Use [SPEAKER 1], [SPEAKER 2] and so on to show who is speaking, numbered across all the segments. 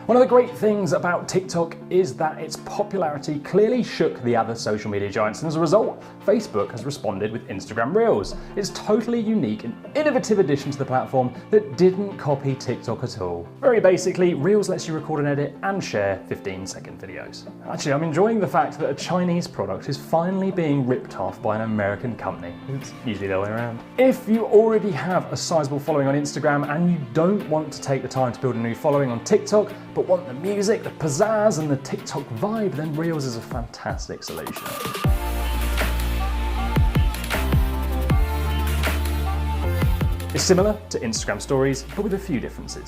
[SPEAKER 1] One of the great things about TikTok is that its popularity clearly shook the other social media giants, and as a result, Facebook has responded with Instagram Reels. It's totally unique and innovative addition to the platform that didn't copy TikTok at all. Very basically, Reels lets you record and edit and share 15-second videos. Actually, I'm enjoying the fact that a Chinese product is finally being ripped off by an American company. It's usually the other way around. If you already have a sizable following on Instagram and you don't want to take the time to build a new following on TikTok, but want the music, the pizzazz, and the TikTok vibe, then Reels is a fantastic solution. It's similar to Instagram Stories, but with a few differences.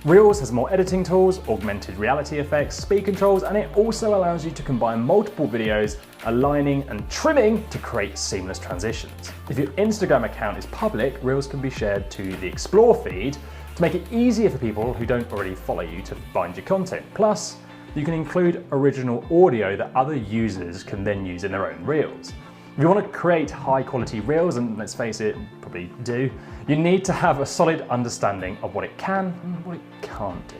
[SPEAKER 1] Reels has more editing tools, augmented reality effects, speed controls, and it also allows you to combine multiple videos, aligning and trimming to create seamless transitions. If your Instagram account is public, Reels can be shared to the Explore feed to make it easier for people who don't already follow you to find your content. Plus, you can include original audio that other users can then use in their own Reels. If you want to create high quality Reels, and let's face it, probably do, you need to have a solid understanding of what it can and what it can't do.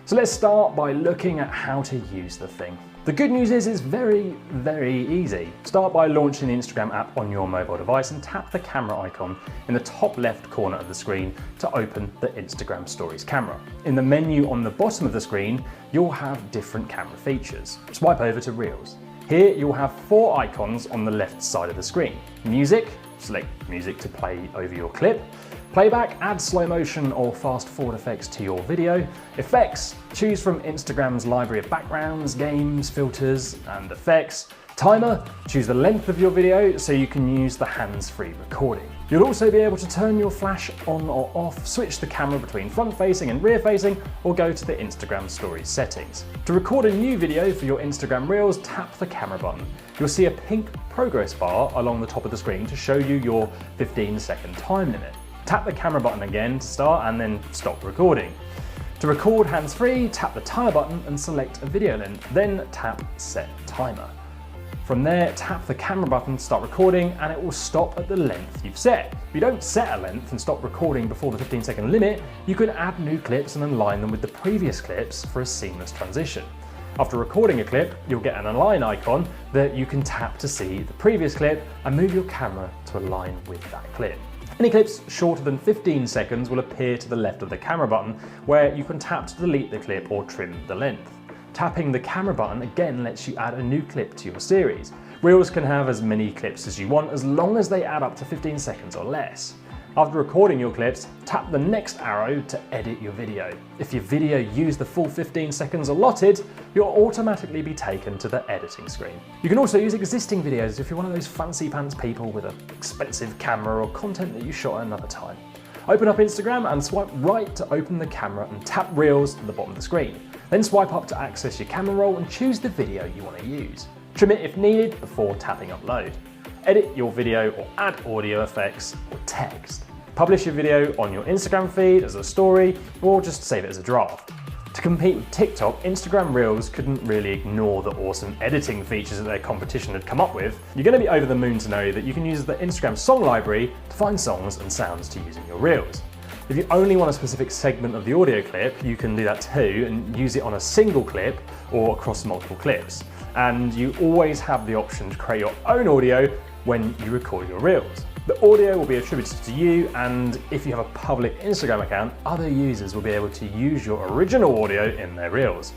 [SPEAKER 1] So let's start by looking at how to use the thing. The good news is it's very, very easy. Start by launching the Instagram app on your mobile device and tap the camera icon in the top left corner of the screen to open the Instagram Stories camera. In the menu on the bottom of the screen, you'll have different camera features. Swipe over to Reels. Here you'll have 4 icons on the left side of the screen. Music, select music to play over your clip. Playback, add slow motion or fast forward effects to your video. Effects, choose from Instagram's library of backgrounds, games, filters, and effects. Timer, choose the length of your video so you can use the hands-free recording. You'll also be able to turn your flash on or off, switch the camera between front-facing and rear-facing, or go to the Instagram Stories settings. To record a new video for your Instagram Reels, tap the camera button. You'll see a pink progress bar along the top of the screen to show you your 15-second time limit. Tap the camera button again to start and then stop recording. To record hands-free, tap the timer button and select a video length, then tap Set Timer. From there, tap the camera button to start recording and it will stop at the length you've set. If you don't set a length and stop recording before the 15-second limit, you can add new clips and align them with the previous clips for a seamless transition. After recording a clip, you'll get an align icon that you can tap to see the previous clip and move your camera to align with that clip. Any clips shorter than 15 seconds will appear to the left of the camera button, where you can tap to delete the clip or trim the length. Tapping the camera button again lets you add a new clip to your series. Reels can have as many clips as you want as long as they add up to 15 seconds or less. After recording your clips, tap the next arrow to edit your video. If your video used the full 15 seconds allotted, you'll automatically be taken to the editing screen. You can also use existing videos if you're one of those fancy pants people with an expensive camera or content that you shot at another time. Open up Instagram and swipe right to open the camera and tap Reels at the bottom of the screen. Then swipe up to access your camera roll and choose the video you want to use. Trim it if needed before tapping upload. Edit your video or add audio effects or text. Publish your video on your Instagram feed as a story or just save it as a draft. To compete with TikTok, Instagram Reels couldn't really ignore the awesome editing features that their competition had come up with. You're going to be over the moon to know that you can use the Instagram song library to find songs and sounds to use in your Reels. If you only want a specific segment of the audio clip, you can do that too and use it on a single clip or across multiple clips. And you always have the option to create your own audio when you record your Reels. The audio will be attributed to you, and if you have a public Instagram account, other users will be able to use your original audio in their Reels.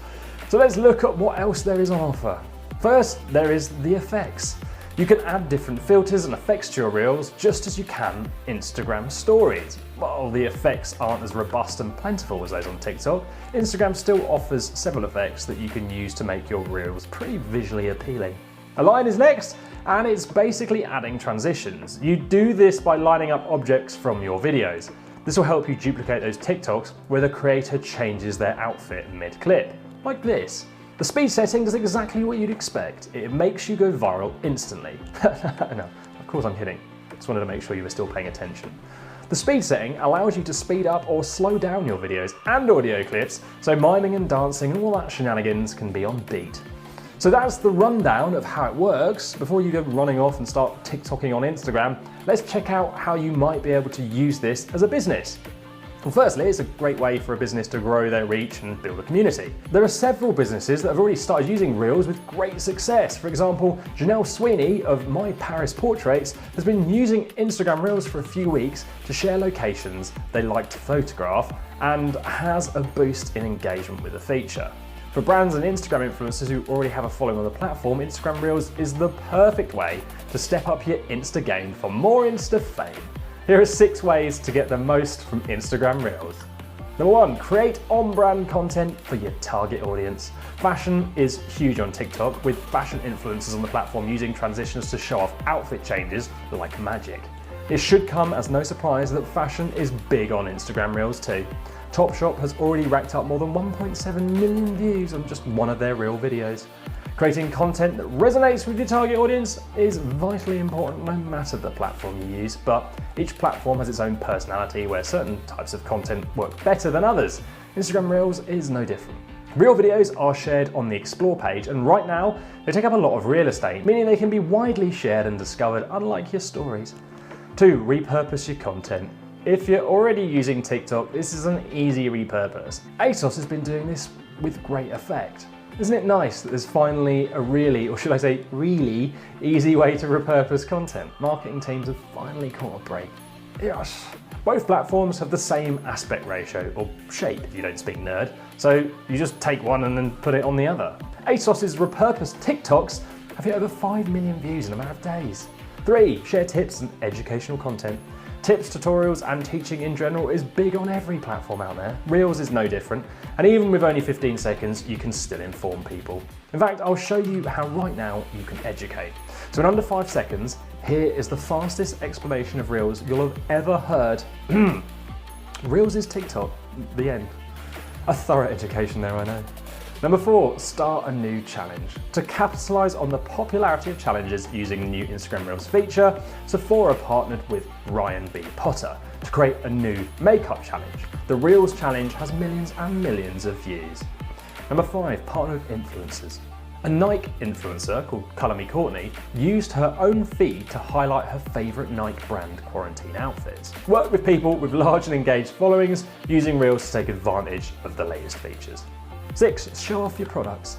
[SPEAKER 1] So let's look at what else there is on offer. First, there is the effects. You can add different filters and effects to your Reels just as you can Instagram Stories. While the effects aren't as robust and plentiful as those on TikTok, Instagram still offers several effects that you can use to make your Reels pretty visually appealing. Align is next, and it's basically adding transitions. You do this by lining up objects from your videos. This will help you duplicate those TikToks where the creator changes their outfit mid-clip, like this. The speed setting does exactly what you'd expect. It makes you go viral instantly. No, of course I'm kidding. Just wanted to make sure you were still paying attention. The speed setting allows you to speed up or slow down your videos and audio clips, so miming and dancing and all that shenanigans can be on beat. So that's the rundown of how it works. Before you go running off and start TikToking on Instagram, let's check out how you might be able to use this as a business. Well, firstly, it's a great way for a business to grow their reach and build a community. There are several businesses that have already started using Reels with great success. For example, Janelle Sweeney of My Paris Portraits has been using Instagram Reels for a few weeks to share locations they like to photograph and has a boost in engagement with the feature. For brands and Instagram influencers who already have a following on the platform, Instagram Reels is the perfect way to step up your Insta game for more Insta fame. Here are 6 ways to get the most from Instagram Reels. Number 1, create on-brand content for your target audience. Fashion is huge on TikTok, with fashion influencers on the platform using transitions to show off outfit changes like magic. It should come as no surprise that fashion is big on Instagram Reels too. Topshop has already racked up more than 1.7 million views on just one of their Reel videos. Creating content that resonates with your target audience is vitally important no matter the platform you use, but each platform has its own personality where certain types of content work better than others. Instagram Reels is no different. Reel videos are shared on the Explore page, and right now they take up a lot of real estate, meaning they can be widely shared and discovered, unlike your stories. 2, repurpose your content. If you're already using TikTok, this is an easy repurpose. ASOS has been doing this with great effect. Isn't it nice that there's finally a really, or should I say really, easy way to repurpose content? Marketing teams have finally caught a break. Yes. Both platforms have the same aspect ratio, or shape if you don't speak nerd, so you just take one and then put it on the other. ASOS's repurposed TikToks have hit over 5 million views in a matter of days. 3, share tips and educational content. Tips, tutorials, and teaching in general is big on every platform out there. Reels is no different, and even with only 15 seconds, you can still inform people. In fact, I'll show you how right now you can educate. So in under 5 seconds, here is the fastest explanation of Reels you'll have ever heard. Reels is TikTok, the end. A thorough education there, I know. Number 4, start a new challenge. To capitalise on the popularity of challenges using the new Instagram Reels feature, Sephora partnered with Ryan B. Potter to create a new makeup challenge. The Reels challenge has millions and millions of views. Number 5, partner with influencers. A Nike influencer called Color Me Courtney used her own feed to highlight her favourite Nike brand quarantine outfits. Work with people with large and engaged followings using Reels to take advantage of the latest features. 6, show off your products.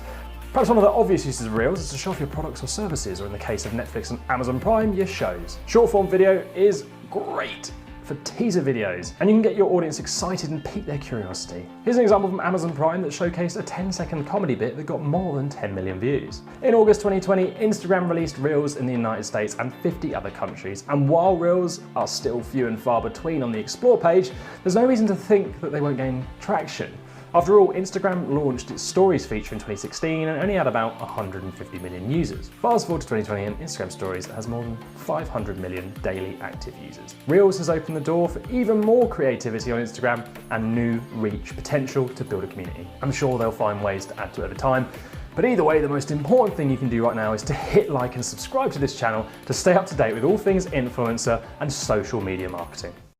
[SPEAKER 1] Perhaps one of the obvious uses of Reels is to show off your products or services, or in the case of Netflix and Amazon Prime, your shows. Short form video is great for teaser videos, and you can get your audience excited and pique their curiosity. Here's an example from Amazon Prime that showcased a 10-second comedy bit that got more than 10 million views. In August 2020, Instagram released Reels in the United States and 50 other countries, and while Reels are still few and far between on the Explore page, there's no reason to think that they won't gain traction. After all, Instagram launched its Stories feature in 2016 and only had about 150 million users. Fast forward to 2020 and Instagram Stories has more than 500 million daily active users. Reels has opened the door for even more creativity on Instagram and new reach potential to build a community. I'm sure they'll find ways to add to it over time, but either way, the most important thing you can do right now is to hit like and subscribe to this channel to stay up to date with all things influencer and social media marketing.